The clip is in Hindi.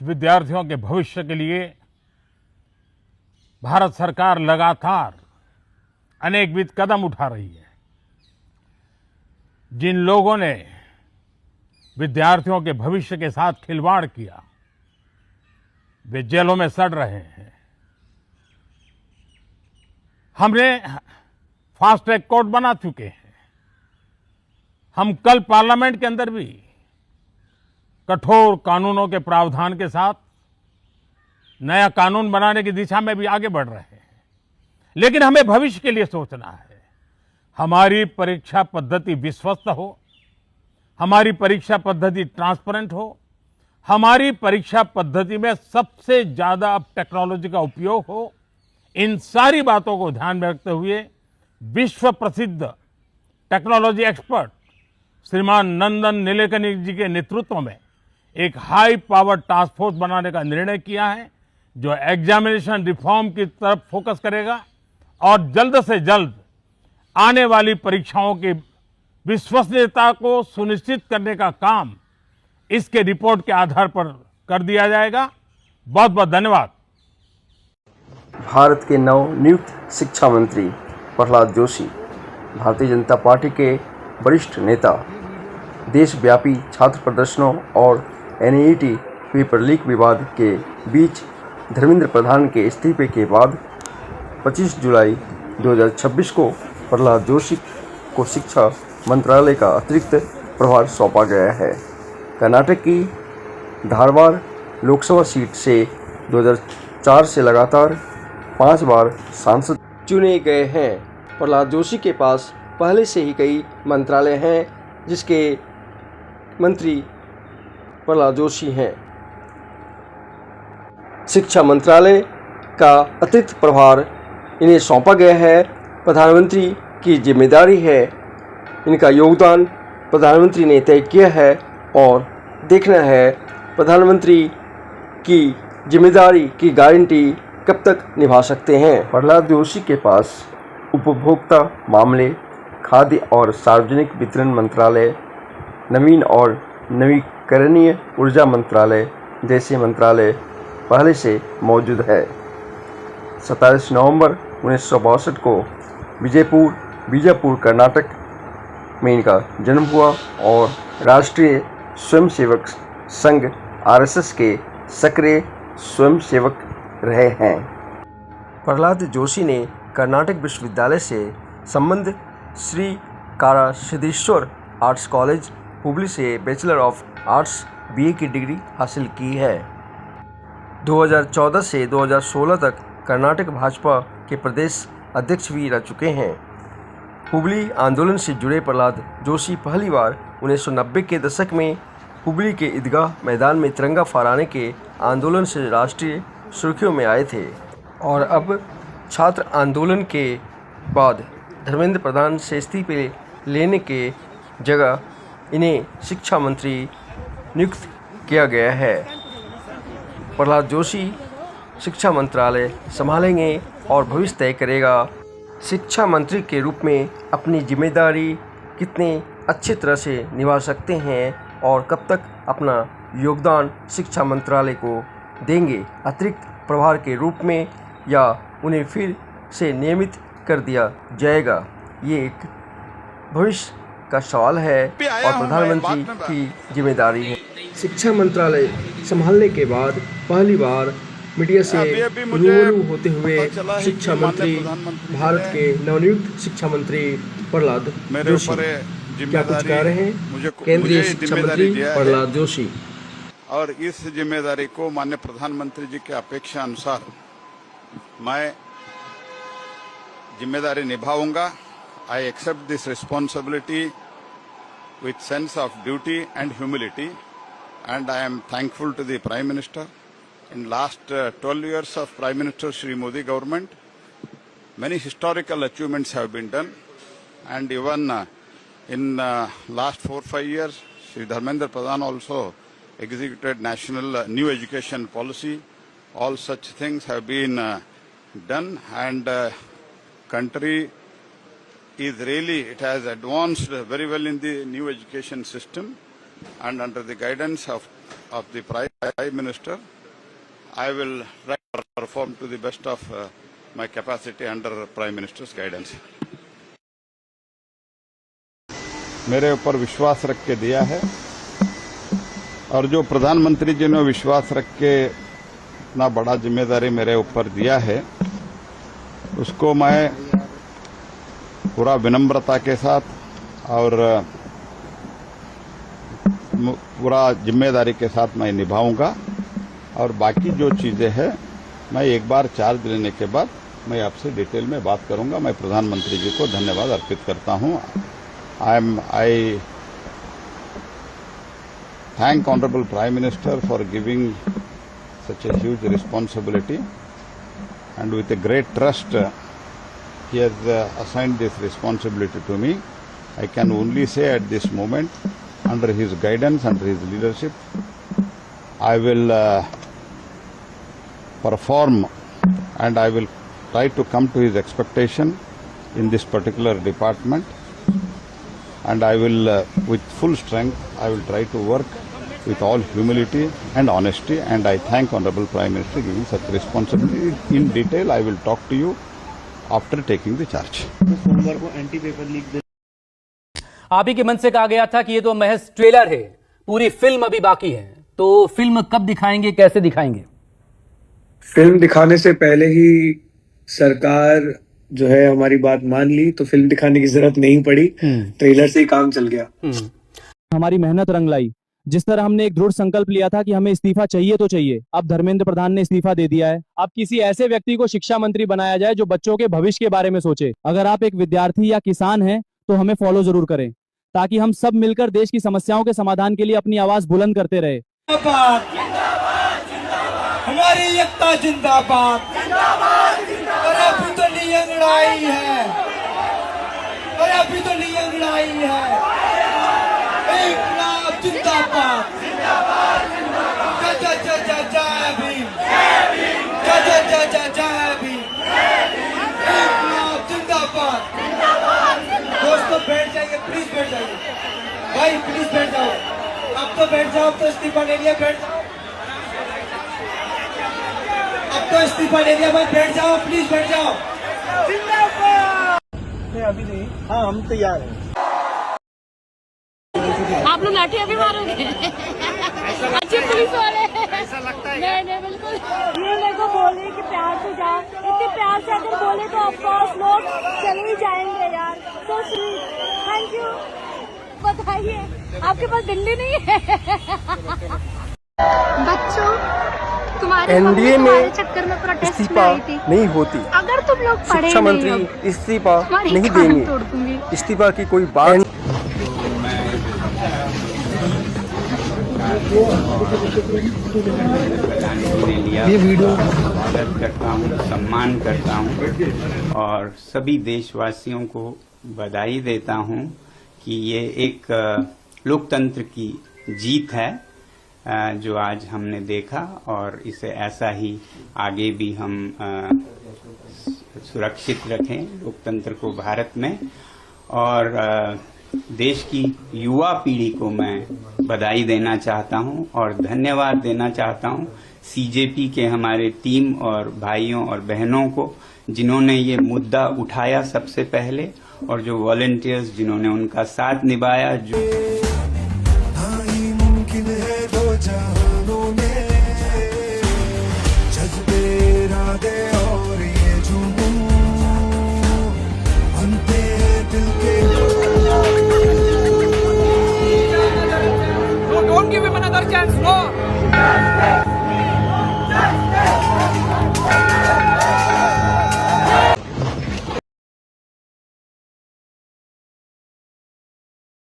विद्यार्थियों के भविष्य के लिए भारत सरकार लगातार अनेकविध कदम उठा रही है। जिन लोगों ने विद्यार्थियों के भविष्य के साथ खिलवाड़ किया वे जेलों में सड़ रहे हैं। हमने फास्ट ट्रैक कोर्ट बना चुके हैं। हम कल पार्लियामेंट के अंदर भी कठोर कानूनों के प्रावधान के साथ नया कानून बनाने की दिशा में भी आगे बढ़ रहे हैं। लेकिन हमें भविष्य के लिए सोचना है। हमारी परीक्षा पद्धति विश्वस्त हो, हमारी परीक्षा पद्धति ट्रांसपेरेंट हो, हमारी परीक्षा पद्धति में सबसे ज्यादा अब टेक्नोलॉजी का उपयोग हो। इन सारी बातों को ध्यान में रखते हुए विश्व प्रसिद्ध टेक्नोलॉजी एक्सपर्ट श्रीमान नंदन नीलेकनी जी के नेतृत्व में एक हाई पावर टास्क फोर्स बनाने का निर्णय किया है, जो एग्जामिनेशन रिफॉर्म की तरफ फोकस करेगा और जल्द से जल्द आने वाली परीक्षाओं की विश्वसनीयता को सुनिश्चित करने का काम इसके रिपोर्ट के आधार पर कर दिया जाएगा। बहुत बहुत धन्यवाद। भारत के नवनियुक्त शिक्षा मंत्री प्रहलाद जोशी, भारतीय जनता पार्टी के वरिष्ठ नेता, देशव्यापी छात्र प्रदर्शनों और एनईईटी पेपर लीक विवाद के बीच धर्मेंद्र प्रधान के इस्तीफे के बाद 25 जुलाई 2026 को प्रहलाद जोशी को शिक्षा मंत्रालय का अतिरिक्त प्रभार सौंपा गया है। कर्नाटक की धारवाड़ लोकसभा सीट से 2004 से लगातार 5 बार सांसद चुने गए हैं। प्रहलाद जोशी के पास पहले से ही कई मंत्रालय हैं, जिसके मंत्री प्रहलाद जोशी हैं। शिक्षा मंत्रालय का अतिरिक्त प्रभार इन्हें सौंपा गया है। प्रधानमंत्री की जिम्मेदारी है। इनका योगदान प्रधानमंत्री ने तय किया है और देखना है प्रधानमंत्री की जिम्मेदारी की गारंटी कब तक निभा सकते हैं। प्रहलाद जोशी के पास उपभोक्ता मामले, खाद्य और सार्वजनिक वितरण मंत्रालय, नवीन और नवीकरणीय ऊर्जा मंत्रालय जैसे मंत्रालय पहले से मौजूद है। 27 नवंबर 1962 को बीजापुर कर्नाटक में इनका जन्म हुआ और राष्ट्रीय स्वयंसेवक संघ आरएसएस के सक्रिय स्वयंसेवक रहे हैं। प्रहलाद जोशी ने कर्नाटक विश्वविद्यालय से संबंध श्री कारासिद्धेश्वर आर्ट्स कॉलेज हुबली से बैचलर ऑफ आर्ट्स बीए की डिग्री हासिल की है। 2014 से 2016 तक कर्नाटक भाजपा के प्रदेश अध्यक्ष भी रह चुके हैं। हुबली आंदोलन से जुड़े प्रहलाद जोशी पहली बार 1990 के दशक में हुबली के ईदगाह मैदान में तिरंगा फहराने के आंदोलन से राष्ट्रीय सुर्खियों में आए थे और अब छात्र आंदोलन के बाद धर्मेंद्र प्रधान से इस्तीफे लेने के जगह इन्हें शिक्षा मंत्री नियुक्त किया गया है। प्रहलाद जोशी शिक्षा मंत्रालय संभालेंगे और भविष्य तय करेगा। शिक्षा मंत्री के रूप में अपनी जिम्मेदारी कितने अच्छी तरह से निभा सकते हैं और कब तक अपना योगदान शिक्षा मंत्रालय को देंगे अतिरिक्त प्रभार के रूप में, या उन्हें फिर से नियमित कर दिया जाएगा, ये एक भविष्य का सवाल है और प्रधानमंत्री की जिम्मेदारी है। शिक्षा मंत्रालय संभालने के बाद पहली बार मीडिया से रूबरू होते हुए शिक्षा मंत्री, भारत के नवनियुक्त शिक्षा मंत्री प्रहलाद जोशी क्या कुछ कह रहे हैं। केंद्रीय शिक्षा मंत्री प्रहलाद जोशी। और इस जिम्मेदारी को माननीय प्रधानमंत्री जी की अपेक्षा अनुसार मैं जिम्मेदारी निभाऊंगा। I accept this responsibility with sense of duty and humility and I am thankful to the Prime Minister. In last 12 years of Prime Minister Shri Modi government, many historical achievements have been done, and even in last 4-5 years, Shri Dharmendra Pradhan also executed national new education policy. All such things have been done, and country is really, it has advanced very well in the new education system. And under the guidance of the Prime Minister, I will try to perform to the best of my capacity under Prime Minister's guidance. मेरे ऊपर विश्वास रख के दिया है और जो प्रधानमंत्री जी ने विश्वास रख के इतना बड़ा जिम्मेदारी मेरे ऊपर दिया है उसको मैं पूरा विनम्रता के साथ और पूरा जिम्मेदारी के साथ मैं निभाऊंगा और बाकी जो चीजें हैं मैं एक बार चार्ज लेने के बाद मैं आपसे डिटेल में बात करूंगा। मैं प्रधानमंत्री जी को धन्यवाद अर्पित करता हूं। I thank Honorable Prime Minister for giving such a huge responsibility, and with a great trust he has assigned this responsibility to me. I can only say at this moment, under his guidance, under his leadership, I will perform and I will try to come to his expectation in this particular department. And I will, with full strength, I will try to work with all humility and honesty. And I thank Honorable Prime Minister giving such responsibility. In detail, I will talk to you after taking the charge. सोमवार को एंटी पेपर लीक आप ही के मन से कहा गया था कि ये तो महज ट्रेलर है, पूरी फिल्म अभी बाकी है। तो फिल्म कब दिखाएंगे, कैसे दिखाएंगे? फिल्म दिखाने से पहले ही सरकार जो है हमारी बात मान ली, तो फिल्म दिखाने की जरूरत नहीं पड़ी। ट्रेलर से ही काम चल गया। हमारी मेहनत रंग लाई। जिस तरह हमने एक दृढ़ संकल्प लिया था कि हमें इस्तीफा चाहिए तो चाहिए, अब धर्मेंद्र प्रधान ने इस्तीफा दे दिया है। अब किसी ऐसे व्यक्ति को शिक्षा मंत्री बनाया जाए जो बच्चों के भविष्य के बारे में सोचे। अगर आप एक विद्यार्थी या किसान हैं तो हमें फॉलो जरूर करें, ताकि हम सब मिलकर देश की समस्याओं के समाधान के लिए अपनी आवाज बुलंद करते रहे। हमारी एकता जिंदाबाद, और अभी तो नहीं अंगड़ाई है, और अभी तो नहीं अंगड़ाई है। इंकलाब जिंदाबाद, जय जय जय जय भीम, जय जय जय जय जय भीम। इंकलाब जिंदाबाद। दोस्तों बैठ जाइए, प्लीज बैठ जाइए भाई, प्लीज बैठ जाओ। अब तो बैठ जाओ, अब तो इस्तीफा ले लिया, बैठ जाओ। अब तो इस्तीफा ले दिया भाई, बैठ जाओ, प्लीज बैठ जाओ। अभी नहीं, हाँ हम तैयार हैं। आप लोग लाठी अभी मारोगे? अच्छे पुलिस वाले ऐसा लगता है। नहीं बिल्कुल। ये मेरे को बोले कि प्यार से जाओ, इतने प्यार से अगर बोले तो ऑफकोर्स लोग चले ही जाएंगे यार। So sweet, thank you. बताइए, आपके पास डंडे नहीं है? बच्चों, तुम्हारे एनडीए में चक्कर में प्रोटेस्ट इस्तीफा नहीं होती। अगर तुम लोग पढ़े शिक्षा मंत्री इस्तीफा नहीं देंगे। इस्तीफा की कोई बात। ये वीडियो स्वागत करता हूँ, सम्मान करता हूँ और सभी देशवासियों को बधाई देता हूँ कि ये एक लोकतंत्र की जीत है जो आज हमने देखा, और इसे ऐसा ही आगे भी हम सुरक्षित रखें लोकतंत्र को भारत में। और देश की युवा पीढ़ी को मैं बधाई देना चाहता हूं और धन्यवाद देना चाहता हूं सीजेपी के हमारे टीम और भाइयों और बहनों को, जिन्होंने ये मुद्दा उठाया सबसे पहले, और जो वॉलंटियर्स जिन्होंने उनका साथ निभाया। जो Don't give him another chance, no!